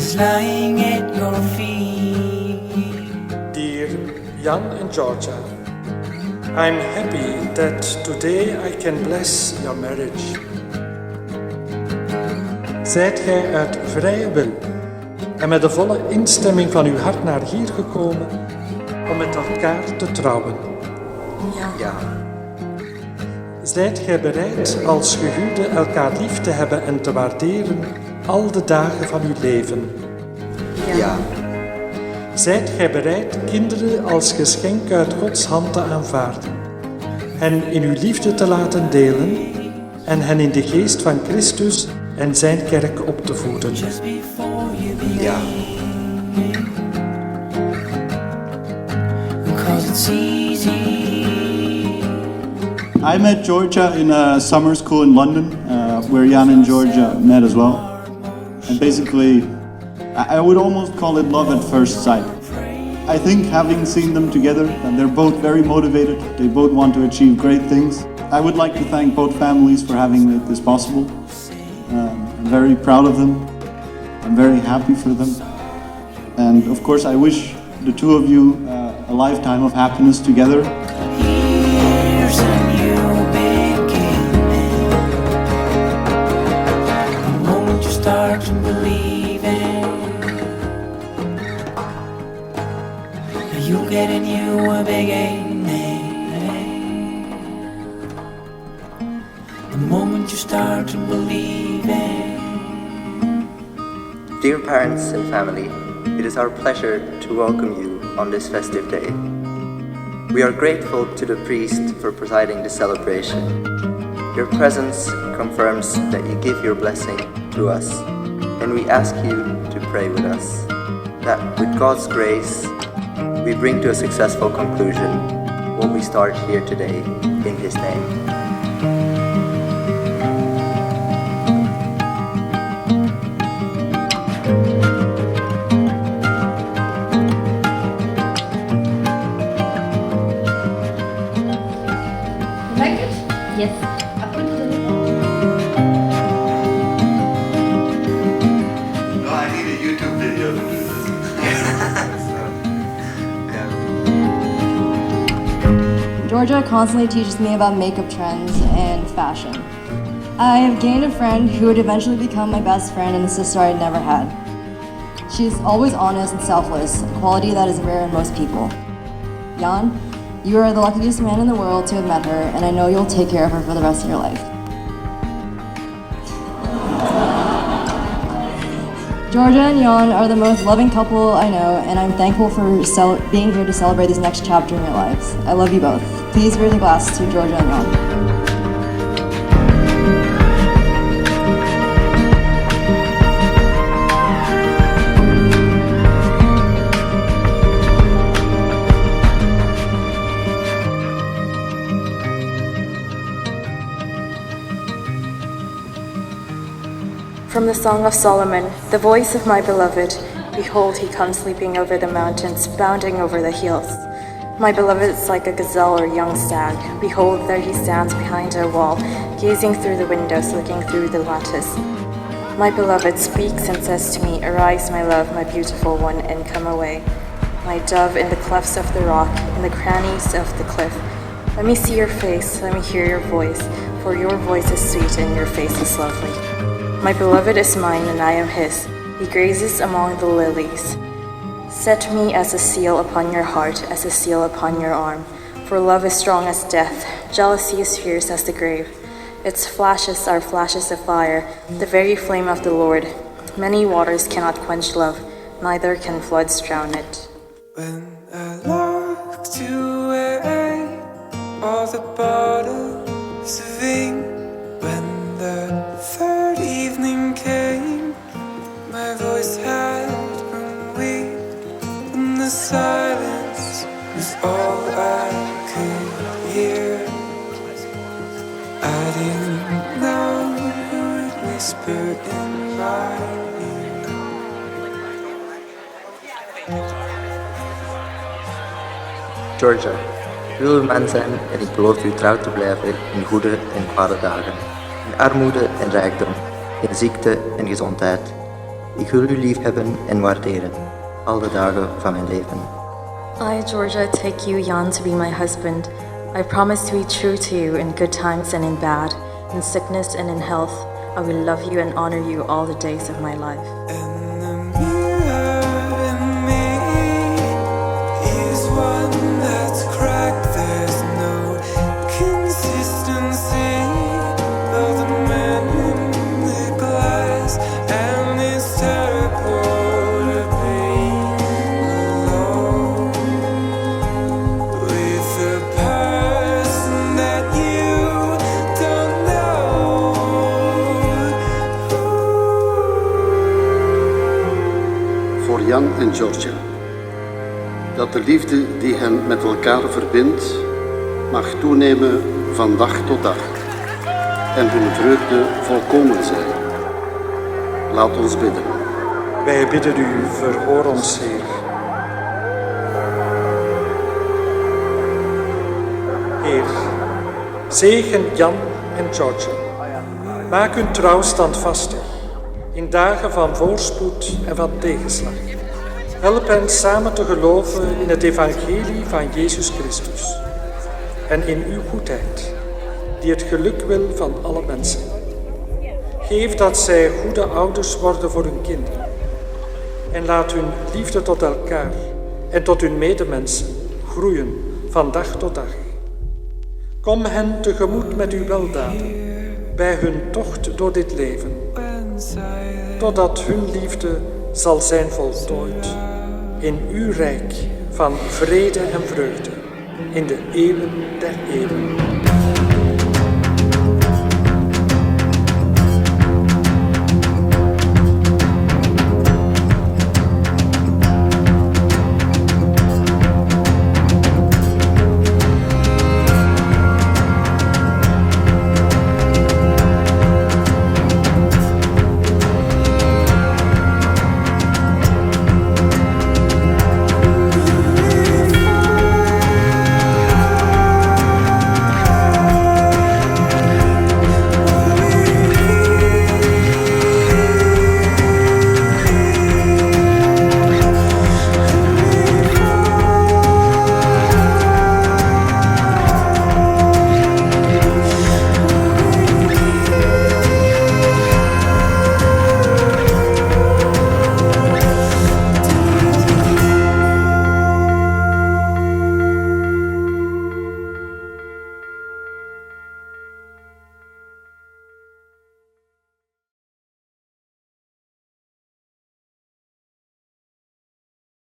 is lying at your feet. Dear Jan and Jorja, I'm happy that today I can bless your marriage. Zijt gij uit vrije wil en met de volle instemming van uw hart naar hier gekomen om met elkaar te trouwen? Ja. Zijt gij bereid als gehuwden elkaar lief te hebben en te waarderen al de dagen van uw leven? Ja. Zijt gij bereid kinderen als geschenk uit Gods hand te aanvaarden, hen in uw liefde te laten delen en hen in de geest van Christus en zijn kerk op te voeden? Ja. I met Jorja in a summer school in London, where Jan and Jorja met as well. And basically, I would almost call it love at first sight. I think having seen them together, they're both very motivated, they both want to achieve great things. I would like to thank both families for having made this possible. I'm very proud of them, I'm very happy for them. And of course I wish the two of you a lifetime of happiness together. Start to believe it. You get a new beginning. The moment you start to believe it. Dear parents and family, it is our pleasure to welcome you on this festive day. We are grateful to the priest for presiding the celebration. Your presence confirms that you give your blessing to us, and we ask you to pray with us, that with God's grace, we bring to a successful conclusion what we start here today in His name. Like it? Yes. I put it in. No, I need a YouTube video to do this. Jorja constantly teaches me about makeup trends and fashion. I have gained a friend who would eventually become my best friend and a sister I never had. She's always honest and selfless, a quality that is rare in most people. Jan, you are the luckiest man in the world to have met her, and I know you'll take care of her for the rest of your life. Jorja and Jan are the most loving couple I know, and I'm thankful for being here to celebrate this next chapter in your lives. I love you both. Please raise a glass to Jorja and Jan. From the Song of Solomon, the voice of my beloved. Behold, he comes leaping over the mountains, bounding over the hills. My beloved is like a gazelle or young stag. Behold, there he stands behind a wall, gazing through the windows, looking through the lattice. My beloved speaks and says to me, Arise, my love, my beautiful one, and come away. My dove, in the clefts of the rock, in the crannies of the cliff. Let me see your face, let me hear your voice, for your voice is sweet and your face is lovely. My beloved is mine and I am his. He grazes among the lilies. Set me as a seal upon your heart, as a seal upon your arm. For love is strong as death, jealousy is fierce as the grave. Its flashes are flashes of fire, the very flame of the Lord. Many waters cannot quench love, neither can floods drown it. When I looked away, all the bottles of ink. When the third evening came, my voice had grown weak, and the silence was all I could hear. I didn't know who would whisper in my ear. Jorja, u wil mijn zijn en ik beloof u trouw te blijven in goede en kwade dagen, in armoede en rijkdom, in ziekte en gezondheid, Ik wil u liefhebben en waarderen, alle dagen van mijn leven. I, Jorja, take you, Jan, to be my husband. I promise to be true to you in good times and in bad, in sickness and in health. I will love you and honor you all the days of my life. And the mirror in me is one that's cracked. There's no consistency of the man in the glass, and it's terrible to be alone with a person that you don't know. Voor Jan en Jorja. Dat de liefde die hen met elkaar verbindt, mag toenemen van dag tot dag en hun vreugde volkomen zijn. Laat ons bidden. Wij bidden u, verhoor ons, Heer. Heer, zegen Jan en Jorja. Maak hun trouw standvastig in dagen van voorspoed en van tegenslag. Help hen samen te geloven in het evangelie van Jezus Christus en in uw goedheid, die het geluk wil van alle mensen. Geef dat zij goede ouders worden voor hun kinderen en laat hun liefde tot elkaar en tot hun medemensen groeien van dag tot dag. Kom hen tegemoet met uw weldaden bij hun tocht door dit leven, totdat hun liefde zal zijn voltooid in uw rijk van vrede en vreugde in de eeuwen der eeuwen.